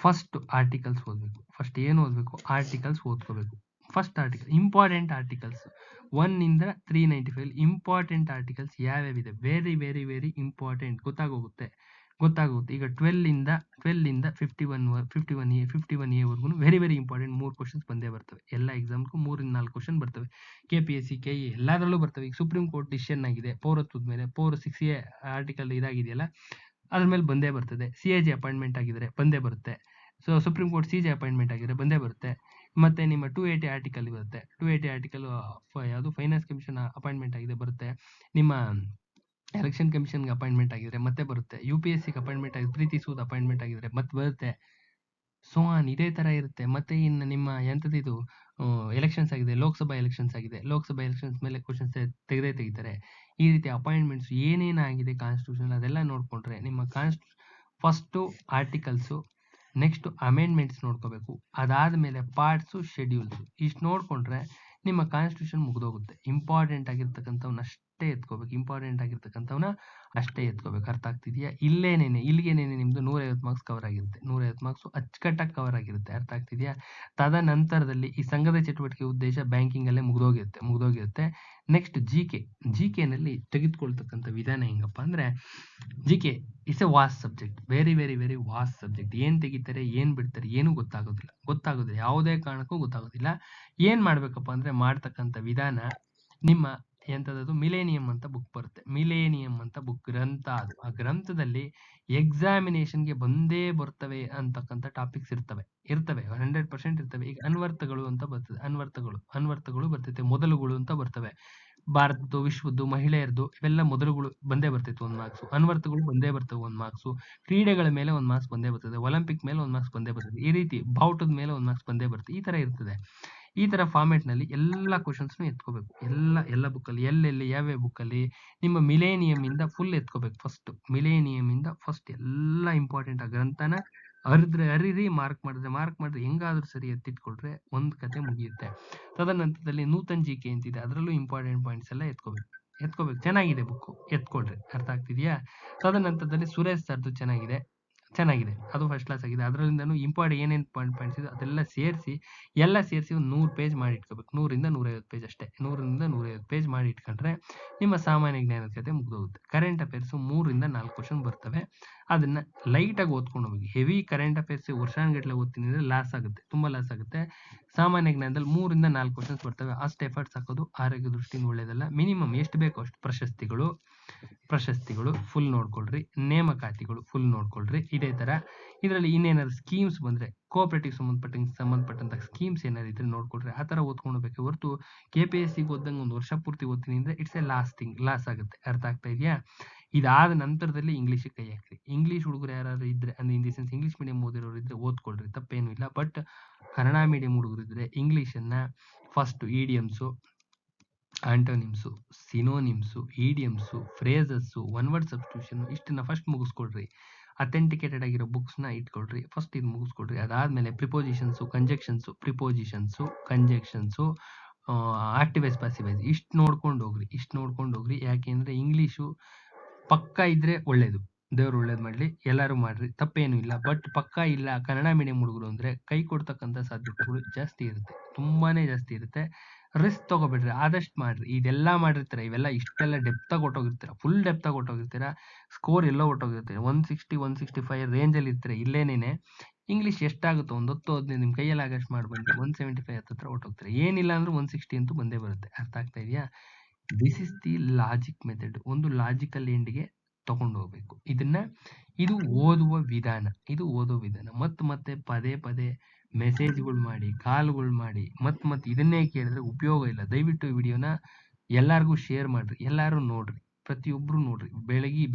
ಫಸ್ಟ್ ಆರ್ಟಿಕಲ್ಸ್ ಓದ್ಬೇಕು. ಫಸ್ಟ್ ಏನು ಓದ್ಬೇಕು? ಆರ್ಟಿಕಲ್ಸ್ ಓದ್ಕೋಬೇಕು. ಫಸ್ಟ್ ಆರ್ಟಿಕಲ್ ಇಂಪಾರ್ಟೆಂಟ್ ಆರ್ಟಿಕಲ್ಸ್ 1 ಇಂದ 395 ಇಂಪಾರ್ಟೆಂಟ್ ಆರ್ಟಿಕಲ್ಸ್ ಯಾವ್ಯಾವಿದೆ ವೆರಿ ವೆರಿ ವೆರಿ ಇಂಪಾರ್ಟೆಂಟ್ ಗೊತ್ತಾಗುತ್ತೆ. ಈಗ 12 ಇಂದ 51 ಎ ವರ್ಗು ವೆರಿ ವೆರಿ ಇಂಪಾರ್ಟೆಂಟ್ 3 ಕ್ವಶನ್ಸ್ ಬಂದೇ ಬರ್ತವೆ. ಎಲ್ಲ ಎಕ್ಸಾಮ್ಗೂ 3 ಇಂದ 4 ಕ್ವಶನ್ ಬರ್ತವೆ. KPSC KE ಎಲ್ಲದರಲ್ಲೂ ಬರ್ತವೆ. ಈಗ ಸುಪ್ರೀಂ ಕೋರ್ಟ್ ಡಿಸಿಷನ್ ಆಗಿದೆ ಪೌರತ್ವದ ಮೇಲೆ 6A ಆರ್ಟಿಕಲ್ ಇದಾಗಿದೆಯಲ್ಲ, ಅದ್ರ ಮೇಲೆ ಬಂದೇ ಬರ್ತದೆ. CAG ಅಪಾಯಿಂಟ್ಮೆಂಟ್ ಆಗಿದ್ರೆ ಬಂದೇ ಬರುತ್ತೆ. So supreme court CJ appointment ಆಗಿದ್ರೆ ಬಂದೇ ಬರುತ್ತೆ. ಮತ್ತೆ ನಿಮ್ಮ 280 ಆರ್ಟಿಕಲ್ ಬರುತ್ತೆ. 280 ಆರ್ಟಿಕಲ್ ಯಾವುದು ಫೈನಾನ್ಸ್ ಕಮಿಷನ್ ಅಪಾಯಿಂಟ್ಮೆಂಟ್ ಆಗಿದೆ ಬರುತ್ತೆ. ನಿಮ್ಮ ಎಲೆಕ್ಷನ್ ಕಮಿಷನ್‌ಗೆ ಅಪಾಯಿಂಟ್ಮೆಂಟ್ ಆಗಿದ್ರೆ ಮತ್ತೆ ಬರುತ್ತೆ. UPSCಗೆ ಅಪಾಯಿಂಟ್ಮೆಂಟ್ ಆಗಿ ಪ್ರೀತಿ ಸೂದ್ ಅಪಾಯಿಂಟ್ಮೆಂಟ್ ಆಗಿದ್ರೆ ಮತ್ತೆ ಬರುತ್ತೆ. ಸೊ ಆನ್ ಇದೇ ತರ ಇರುತ್ತೆ. ಮತ್ತೆ ಇನ್ನು ನಿಮ್ಮ ಎಂತದಿದು ಎಲೆಕ್ಷನ್ಸ್ ಆಗಿದೆ, ಲೋಕಸಭಾ ಎಲೆಕ್ಷನ್ಸ್ ಆಗಿದೆ. ಲೋಕಸಭಾ ಎಲೆಕ್ಷನ್ಸ್ ಮೇಲೆ ಕ್ವಶನ್ಸ್ ತೆಗಿತಾರೆ. ಈ ರೀತಿ ಅಪಾಯಿಂಟ್ಮೆಂಟ್ಸ್ ಏನೇನಾಗಿದೆ ಕಾನ್ಸ್ಟಿಟ್ಯೂಷನ್ ಅದೆಲ್ಲ ನೋಡ್ಕೊಂಡ್ರೆ ನಿಮ್ಮ ಫಸ್ಟು ಆರ್ಟಿಕಲ್ಸು, ನೆಕ್ಸ್ಟ್ ಅಮೆಂಡ್ಮೆಂಟ್ಸ್ ನೋಡ್ಕೋಬೇಕು. ಅದಾದ್ಮೇಲೆ ಪಾರ್ಟ್ಸು, ಶೆಡ್ಯೂಲ್ಸು ಇಷ್ಟು ನೋಡ್ಕೊಂಡ್ರೆ ನಿಮ್ಮ ಕಾನ್ಸ್ಟಿಟ್ಯೂಷನ್ ಮುಗ್ದೋಗುತ್ತೆ. ಇಂಪಾರ್ಟೆಂಟ್ ಆಗಿರ್ತಕ್ಕಂಥವ್ನ ಅಷ್ಟೇ ಎತ್ಕೋಬೇಕು. ಅರ್ಥ ಆಗ್ತಿದೆಯಾ? ಇಲ್ಲಿಗೇನೇನೆ ನಿಮ್ದು 150 ಮಾರ್ಕ್ಸ್ ಕವರ್ ಆಗಿರುತ್ತೆ. 150 ಮಾರ್ಕ್ಸ್ ಅಚ್ಚುಕಟ್ಟಾಗಿ ಕವರ್ ಆಗಿರುತ್ತೆ. ಅರ್ಥ ಆಗ್ತಿದೆಯಾ? ತದನಂತರದಲ್ಲಿ ಈ ಸಂಘದ ಚಟುವಟಿಕೆ ಉದ್ದೇಶ ಬ್ಯಾಂಕಿಂಗ್ ಅಲ್ಲೇ ಮುಗ್ದೋಗಿರುತ್ತೆ. ನೆಕ್ಸ್ಟ್ ಜಿಕೆನಲ್ಲಿ ತೆಗೆದುಕೊಳ್ತಕ್ಕಂಥ ವಿಧಾನ ಹೆಂಗಪ್ಪ ಅಂದ್ರೆ, GK it's a vast subject. Very very very vast subject. ಏನ್ ತೆಗಿತಾರೆ ಏನ್ ಬಿಡ್ತಾರೆ ಏನು ಗೊತ್ತಾಗೋದಿಲ್ಲ. ಯಾವುದೇ ಕಾರಣಕ್ಕೂ ಗೊತ್ತಾಗೋದಿಲ್ಲ. ಏನ್ ಮಾಡ್ಬೇಕಪ್ಪ ಅಂದ್ರೆ ಮಾಡ್ತಕ್ಕಂಥ ವಿಧಾನ ನಿಮ್ಮ ಎಂತದದು ಮಿಲೇನಿಯಂ ಅಂತ ಬುಕ್ ಬರುತ್ತೆ. ಮಿಲೇನಿಯಂ ಅಂತ ಬುಕ್ ಗ್ರಂಥ ಅದು. ಆ ಗ್ರಂಥದಲ್ಲಿ ಎಕ್ಸಾಮಿನೇಷನ್ಗೆ ಬಂದೇ ಬರ್ತವೆ ಅಂತಕ್ಕಂಥ ಟಾಪಿಕ್ಸ್ ಇರ್ತವೆ 100% ಇರ್ತವೆ. ಈಗ ಅನ್ವರ್ಥಗಳು ಅಂತ ಬರ್ತದೆ. ಅನ್ವರ್ಥಗಳು ಬರ್ತೈತೆ. ಮೊದಲುಗಳು ಅಂತ ಬರ್ತವೆ. ಭಾರತದ್ದು, ವಿಶ್ವದ್ದು, ಮಹಿಳೆಯರದು ಇವೆಲ್ಲ ಮೊದಲುಗಳು ಬಂದೇ ಬರ್ತೈತೆ 1 ಮಾರ್ಕ್ಸ್. ಅನ್ವರ್ಥಗಳು ಬಂದೇ ಬರ್ತವೆ 1 ಮಾರ್ಕ್ಸ್. ಕ್ರೀಡೆಗಳ ಮೇಲೆ 1 ಮಾರ್ಕ್ಸ್ ಬಂದೇ ಬರ್ತದೆ. ಒಲಿಂಪಿಕ್ ಮೇಲೆ 1 ಮಾರ್ಕ್ಸ್ ಬಂದೇ ಬರ್ತದೆ. ಈ ರೀತಿ ಬಾವುಟದ ಮೇಲೆ 1 ಮಾರ್ಕ್ಸ್ ಬಂದೇ ಬರ್ತದೆ. ಈ ತರ ಇರ್ತದೆ. ಈ ತರ ಫಾರ್ಮ್ಯಾಟ್ ನಲ್ಲಿ ಎಲ್ಲಾ ಕ್ವಶನ್ಸ್ನು ಎತ್ಕೋಬೇಕು. ಎಲ್ಲ ಬುಕ್ಕಲ್ಲಿ ಎಲ್ಲೆಲ್ಲಿ ಯಾವ್ಯಾವ ಬುಕ್ಕಲ್ಲಿ ನಿಮ್ಮ ಮಿಲೇನಿಯಂ ಇಂದ ಫುಲ್ ಎತ್ಕೋಬೇಕು. ಮಿಲೇನಿಯಂ ಇಂದ ಫಸ್ಟ್ ಎಲ್ಲ ಇಂಪಾರ್ಟೆಂಟ್ ಆ ಗ್ರಂಥನ ಅರಿರಿ ಮಾರ್ಕ್ ಮಾಡಿದ್ರೆ ಹೆಂಗಾದ್ರೂ ಸರಿ ಎತ್ತಿಟ್ಕೊಳ್ರೆ ಒಂದ್ ಕತೆ ಮುಗಿಯುತ್ತೆ. ತದನಂತರದಲ್ಲಿ ನೂತನ್ ಜಿಕೆ ಅಂತಿದೆ. ಅದರಲ್ಲೂ ಇಂಪಾರ್ಟೆಂಟ್ ಪಾಯಿಂಟ್ಸ್ ಎಲ್ಲ ಎತ್ಕೋಬೇಕು. ಚೆನ್ನಾಗಿದೆ ಬುಕ್, ಎತ್ಕೊಳ್ರಿ. ಅರ್ಥ ಆಗ್ತಿದ್ಯಾ? ತದನಂತರದಲ್ಲಿ ಸುರೇಶ್ ಸರ್ದು ಚೆನ್ನಾಗಿದೆ. ಅದು ಫಸ್ಟ್ ಕ್ಲಾಸ್ ಆಗಿದೆ. ಅದರಲ್ಲಿಂದನೂ ಏನೇನ್ ಪಾಯಿಂಟ್ಸ್ ಇದೆ ಅದೆಲ್ಲ ಸೇರಿಸಿ ಒಂದು 100 ಪೇಜ್ ಮಾಡಿ ಇಟ್ಕೋಬೇಕು. 100 ಇಂದ 150 ಪೇಜ್ ಅಷ್ಟೇ. 100 ಇಂದ 150 ಪೇಜ್ ಮಾಡಿ ಇಟ್ಕೊಂಡ್ರೆ ನಿಮ್ಮ ಸಾಮಾನ್ಯ ಜ್ಞಾನದ ಕತೆ ಮುಗ್ದೋಗುತ್ತೆ. ಕರೆಂಟ್ ಅಫೇರ್ಸ್ 3 ಇಂದ 4 ಕ್ವಶನ್ ಬರ್ತವೆ. ಅದನ್ನ ಲೈಟ್ ಆಗಿ ಓದ್ಕೊಂಡು ಹೋಗಿ. ಹೆವಿ ಕರೆಂಟ್ ಅಫೇರ್ಸ್ ವರ್ಷಾನ್ಗಟ್ಲೆ ಓದ್ತೀನಿ ಅಂದ್ರೆ ಲಾಸ್ ಆಗುತ್ತೆ, ತುಂಬಾ ಲಾಸ್ ಆಗುತ್ತೆ. ಸಾಮಾನ್ಯ ಜ್ಞಾನದಲ್ಲಿ 3 ಇಂದ 4 ಕ್ವಶನ್ಸ್ ಬರ್ತವೆ. ಅಷ್ಟು ಎಫರ್ಟ್ಸ್ ಹಾಕೋದು ಆರೋಗ್ಯ ದೃಷ್ಟಿಯಿಂದ ಒಳ್ಳೇದಲ್ಲ. ಮಿನಿಮಮ್ ಎಷ್ಟು ಬೇಕೋ ಅಷ್ಟು ಪ್ರಶಸ್ತಿಗಳು ಫುಲ್ ನೋಡ್ಕೊಳ್ರಿ. ನೇಮಕಾತಿಗಳು ಫುಲ್ ನೋಡ್ಕೊಳ್ರಿ. ಇದೇ ತರ ಇದರಲ್ಲಿ ಇನ್ನೇನಾದ್ರು ಸ್ಕೀಮ್ಸ್ ಬಂದ್ರೆ ಕೋಆಪರೇಟಿವ್ ಸಂಬಂಧಪಟ್ಟಂತ ಸ್ಕೀಮ್ಸ್ ಏನಾದ್ರು ಇದ್ರೆ ನೋಡ್ಕೊಳ್ರಿ. ಆ ತರ ಓದ್ಕೊಳ್ಬೇಕೆ ಹೊರತು KPSC ಓದ್ದಂಗೆ ಒಂದು ವರ್ಷ ಪೂರ್ತಿ ಓದ್ತೀನಿ ಅಂದ್ರೆ ಇಟ್ಸ್ ಎ ಲಾಸ್ ಆಗುತ್ತೆ. ಅರ್ಥ ಆಗ್ತಾ ಇದೆಯಾ? ಇದಾದ ನಂತರದಲ್ಲಿ ಇಂಗ್ಲಿಷ್ ಕೈ ಹಾಕ್ರಿ. ಇಂಗ್ಲಿಷ್ ಹುಡುಗರು ಯಾರಾದ್ರು ಇದ್ರೆ ಅಂದ್ರೆ in the sense English medium ಓದಿರೋರು ಇದ್ರೆ ಓದ್ಕೊಳ್ರಿ, ತಪ್ಪೇನು ಇಲ್ಲ. ಬಟ್ ಕನ್ನಡ ಮೀಡಿಯಂ ಹುಡುಗರು ಇದ್ರೆ ಇಂಗ್ಲಿಷ್ ಅನ್ನ first idioms, antonyms, synonyms, idioms, phrases, one word substitution ಇಷ್ಟನ್ನ ಫಸ್ಟ್ ಮುಗಿಸ್ಕೊಳ್ರಿ. ಅಥೆಂಟಿಕೇಟೆಡ್ ಆಗಿರೋ ಬುಕ್ಸ್ನ ಇಟ್ಕೊಳ್ರಿ. ಫಸ್ಟ್ ಇದು ಮುಗಿಸ್ಕೊಡ್ರಿ. ಅದಾದ್ಮೇಲೆ prepositions active voice passive voice ಇಷ್ಟು ನೋಡ್ಕೊಂಡು ಹೋಗ್ರಿ. ಯಾಕೆಂದ್ರೆ ಇಂಗ್ಲೀಷು ಪಕ್ಕ ಇದ್ರೆ ಒಳ್ಳೇದು, ದೇವ್ರು ಒಳ್ಳೇದು ಮಾಡ್ಲಿ, ಎಲ್ಲರೂ ಮಾಡ್ರಿ, ತಪ್ಪೇನು ಇಲ್ಲ. ಬಟ್ ಪಕ್ಕ ಇಲ್ಲ ಕನ್ನಡ ಮೀಡಿಯಂ ಹುಡುಗರು ಅಂದ್ರೆ ಕೈ ಕೊಡ್ತಕ್ಕಂಥ ಸಾಧ್ಯತೆಗಳು ಜಾಸ್ತಿ ಇರುತ್ತೆ, ತುಂಬಾನೇ ಜಾಸ್ತಿ ಇರುತ್ತೆ. ರಿಸ್ಕ್ ತಗೋಬೇಡ್ರಿ, ಆದಷ್ಟು ಮಾಡ್ರಿ. ಇದೆಲ್ಲ ಮಾಡಿರ್ತೀರ, ಇವೆಲ್ಲ ಇಷ್ಟೆಲ್ಲ ಡೆಪ್ತಾಗಿ ಹೊಟ್ಟೋಗಿರ್ತೀರ, ಫುಲ್ ಡೆಪ್ತಾಗಿ ಹೊಟ್ಟೋಗಿರ್ತೀರ, ಸ್ಕೋರ್ ಎಲ್ಲೋ ಹೊಟ್ಟೋಗಿರ್ತೀರ, 160-165 ರೇಂಜಲ್ಲಿ ಇರ್ತೀರ. ಇಲ್ಲೇನೇನೆ ಇಂಗ್ಲೀಷ್ ಎಷ್ಟಾಗುತ್ತೋ ಒಂದು 10-15 ನಿಮ್ಮ ಕೈಯಲ್ಲಿ ಆಗಷ್ಟು ಮಾಡಿ ಬಂದು 175 ಹತ್ರ ಹೊಟ್ಟೋಗ್ತೀರ. ಏನಿಲ್ಲ ಅಂದ್ರೆ 160 ಅಂತೂ ಬಂದೇ ಬರುತ್ತೆ. ಅರ್ಥ ಆಗ್ತಾ ಇದೆಯಾ? This is the logic method. ಒಂದು ಲಾಜಿಕಲ್ ಎಂಡ್ಗೆ ತಗೊಂಡು ಹೋಗ್ಬೇಕು ಇದನ್ನ. ಇದು ಓದುವ ವಿಧಾನ. ಮತ್ತೆ ಪದೇ ಮೆಸೇಜ್ಗಳು ಮಾಡಿ, ಕಾಲ್ಗಳು ಮಾಡಿ, ಮತ್ತೆ ಇದನ್ನೇ ಕೇಳಿದ್ರೆ ಉಪಯೋಗ ಇಲ್ಲ. ದಯವಿಟ್ಟು ಈ ವಿಡಿಯೋನ ಎಲ್ಲಾರ್ಗೂ ಶೇರ್ ಮಾಡ್ರಿ, ಎಲ್ಲಾರು ನೋಡ್ರಿ, ಪ್ರತಿಯೊಬ್ರು ನೋಡ್ರಿ.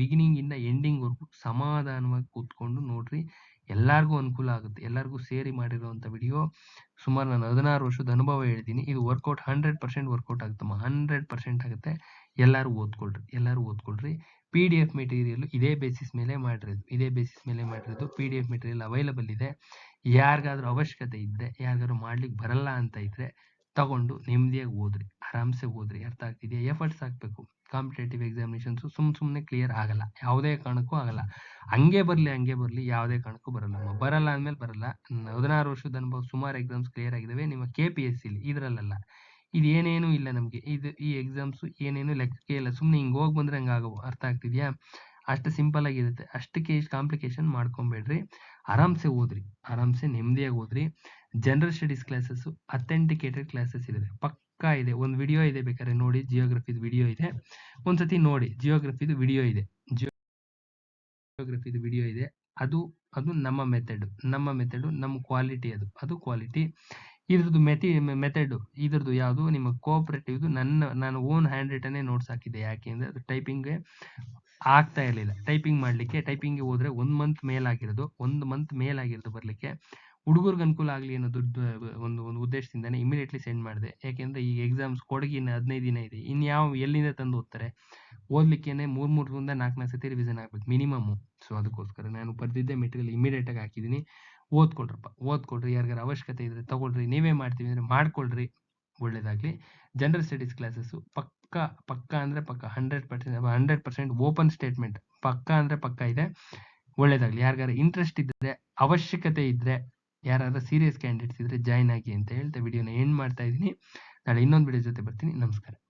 ಬಿಗಿನಿಂಗ್ ಇಂದ ಎಂಡಿಂಗ್ ವರ್ಗು ಸಮಾಧಾನವಾಗಿ ಕೂತ್ಕೊಂಡು ನೋಡ್ರಿ, ಎಲ್ಲಾರ್ಗೂ ಅನುಕೂಲ ಆಗುತ್ತೆ. ಎಲ್ಲಾರ್ಗೂ ಸೇರಿ ಮಾಡಿರುವಂತ ವಿಡಿಯೋ. ಸುಮಾರು ನಾನು 16 ವರ್ಷದ ಅನುಭವ ಹೇಳ್ತೀನಿ. ಇದು ವರ್ಕೌಟ್ 100% ವರ್ಕೌಟ್ ಆಗುತ್ತಮ್ಮ, 100% ಆಗುತ್ತೆ. ಎಲ್ಲಾರು ಓದ್ಕೊಳ್ರಿ. PDF ಮೆಟೀರಿಯಲ್ ಇದೇ ಬೇಸಿಸ್ ಮೇಲೆ ಮಾಡಿರೋದು. PDF ಮೆಟೀರಿಯಲ್ ಅವೈಲಬಲ್ ಇದೆ. ಯಾರಿಗಾದ್ರೂ ಅವಶ್ಯಕತೆ ಇದ್ರೆ, ಯಾರಿಗಾದ್ರೂ ಮಾಡ್ಲಿಕ್ಕೆ ಬರಲ್ಲ ಅಂತ ಇದ್ರೆ ತಗೊಂಡು ನೆಮ್ಮದಿಯಾಗಿ ಓದ್ರಿ, ಆರಾಮ್ಸೆ ಓದ್ರಿ. ಅರ್ಥ ಆಗ್ತಿದೆಯಾ? ಎಫರ್ಟ್ಸ್ ಹಾಕ್ಬೇಕು. ಕಾಂಪಿಟೇಟಿವ್ ಎಕ್ಸಾಮಿನೇಷನ್ಸ್ ಸುಮ್ಮನೆ ಕ್ಲಿಯರ್ ಆಗಲ್ಲ, ಯಾವುದೇ ಕಾರಣಕ್ಕೂ ಆಗಲ್ಲ. ಹಂಗೆ ಬರ್ಲಿ, ಯಾವುದೇ ಕಾರಣಕ್ಕೂ ಬರಲ್ಲ ಅಂದ್ಮೇಲೆ ಬರಲ್ಲ. 16 ವರ್ಷದ ಅನುಭವ, ಸುಮಾರು ಎಕ್ಸಾಮ್ಸ್ ಕ್ಲಿಯರ್ ಆಗಿದಾವೆ. ನಿಮ್ಮ KPSC ಇದ್ರಲ್ಲ, ಇದು ಏನೇನು ಇಲ್ಲ ನಮ್ಗೆ. ಈ ಎಕ್ಸಾಮ್ಸ್ ಏನೇನು ಲೆಕ್ಕಕ್ಕೆ ಇಲ್ಲ, ಸುಮ್ನೆ ಹಿಂಗ್ ಹೋಗಿ ಬಂದ್ರೆ ಹಂಗಾಗವು. ಅರ್ಥ ಆಗ್ತಿದ್ಯಾ? ಅಷ್ಟು ಸಿಂಪಲ್ ಆಗಿರುತ್ತೆ. ಅಷ್ಟಕ್ಕೆ ಇಷ್ಟು ಕಾಂಪ್ಲಿಕೇಶನ್ ಮಾಡ್ಕೊಂಬೇಡ್ರಿ. ಆರಾಮ್ಸೆ ಓದ್ರಿ, ಆರಾಮ್ಸೆ ನೆಮ್ಮದಿಯಾಗಿ ಓದ್ರಿ. General studies classes, authenticated classes ಇದೆ, ಪಕ್ಕಾ ಇದೆ. ಒಂದು ವಿಡಿಯೋ ಇದೆ, ಬೇಕಾದ್ರೆ ನೋಡಿ. ಜಿಯೋಗ್ರಫಿದು ವಿಡಿಯೋ ಇದೆ, ಒಂದ್ಸತಿ ನೋಡಿ. ಜಿಯೋಗ್ರಫಿದು ವಿಡಿಯೋ ಇದೆ. ಅದು ನಮ್ಮ ಮೆಥಡ್, ನಮ್ಮ ಕ್ವಾಲಿಟಿ. ಅದು ಕ್ವಾಲಿಟಿ. ಇದ್ರದ್ದು ಮೆಥಡ್ ಇದ್ರದ್ದು ಯಾವುದು, ನಿಮ್ಮ ಕೋಆಪರೇಟಿವ್ದು ನಾನು ಓನ್ ಹ್ಯಾಂಡ್ ರಿಟನ್ನೇ ನೋಟ್ಸ್ ಹಾಕಿದ್ದೆ. ಯಾಕೆಂದ್ರೆ ಅದು ಟೈಪಿಂಗ್ ಆಗ್ತಾ ಇರಲಿಲ್ಲ. ಟೈಪಿಂಗ್ಗೆ ಹೋದ್ರೆ 1 ಮಂತ್ ಮೇಲಾಗಿರೋದು ಬರ್ಲಿಕ್ಕೆ. ಹುಡುಗರಿಗೆ ಅನುಕೂಲ ಆಗಲಿ ಅನ್ನೋ ಒಂದು ಉದ್ದೇಶದಿಂದಾನೆ ಇಮಿಡಿಯೇಟ್ಲಿ ಸೆಂಡ್ ಮಾಡಿದೆ. ಯಾಕೆಂದ್ರೆ ಈ ಎಕ್ಸಾಮ್ಸ್ ಕೊಡಗಿನ 15 ದಿನ ಇದೆ. ಎಲ್ಲಿಂದ ತಂದು ಓದ್ತಾರೆ? ಓದ್ಲಿಕ್ಕೇನೆ 3 4 ಸತಿ ರಿವಿಷನ್ ಆಗ್ಬೇಕು ಮಿನಿಮಮ್. ಸೊ ಅದಕ್ಕೋಸ್ಕರ ನಾನು ಬರ್ದಿದ್ದೆ ಮೆಟೀರಿಯಲ್ ಇಮಿಡಿಯೇಟ್ ಆಗಿ ಹಾಕಿದ್ದೀನಿ. ಓದ್ಕೊಳ್ರಿ. ಯಾರಿಗಾರ ಅವಶ್ಯಕತೆ ಇದ್ರೆ ತಗೊಳ್ರಿ. ನೀವೇ ಮಾಡ್ತೀವಿ ಅಂದ್ರೆ ಮಾಡ್ಕೊಳ್ರಿ, ಒಳ್ಳೇದಾಗ್ಲಿ. ಜನರಲ್ ಸ್ಟಡೀಸ್ ಕ್ಲಾಸಸ್ ಪಕ್ಕ ಅಂದ್ರೆ ಪಕ್ಕ 100% ಓಪನ್ ಸ್ಟೇಟ್ಮೆಂಟ್, ಪಕ್ಕ ಅಂದ್ರೆ ಪಕ್ಕ ಇದೆ. ಒಳ್ಳೇದಾಗ್ಲಿ. ಯಾರಿಗಾರ ಇಂಟ್ರೆಸ್ಟ್ ಇದ್ರೆ, ಅವಶ್ಯಕತೆ ಇದ್ರೆ, ಯಾರಾದ್ರೂ ಸೀರಿಯಸ್ ಕ್ಯಾಂಡಿಡೇಟ್ಸ್ ಇದ್ರೆ ಜಾಯ್ನ್ ಆಗಿ ಅಂತ ಹೇಳ್ತಾ ವಿಡಿಯೋನ ಎಂಡ್ ಮಾಡ್ತಾ ಇದೀನಿ. ನಾಳೆ ಇನ್ನೊಂದು ವಿಡಿಯೋ ಜೊತೆ ಬರ್ತೀನಿ. ನಮಸ್ಕಾರ.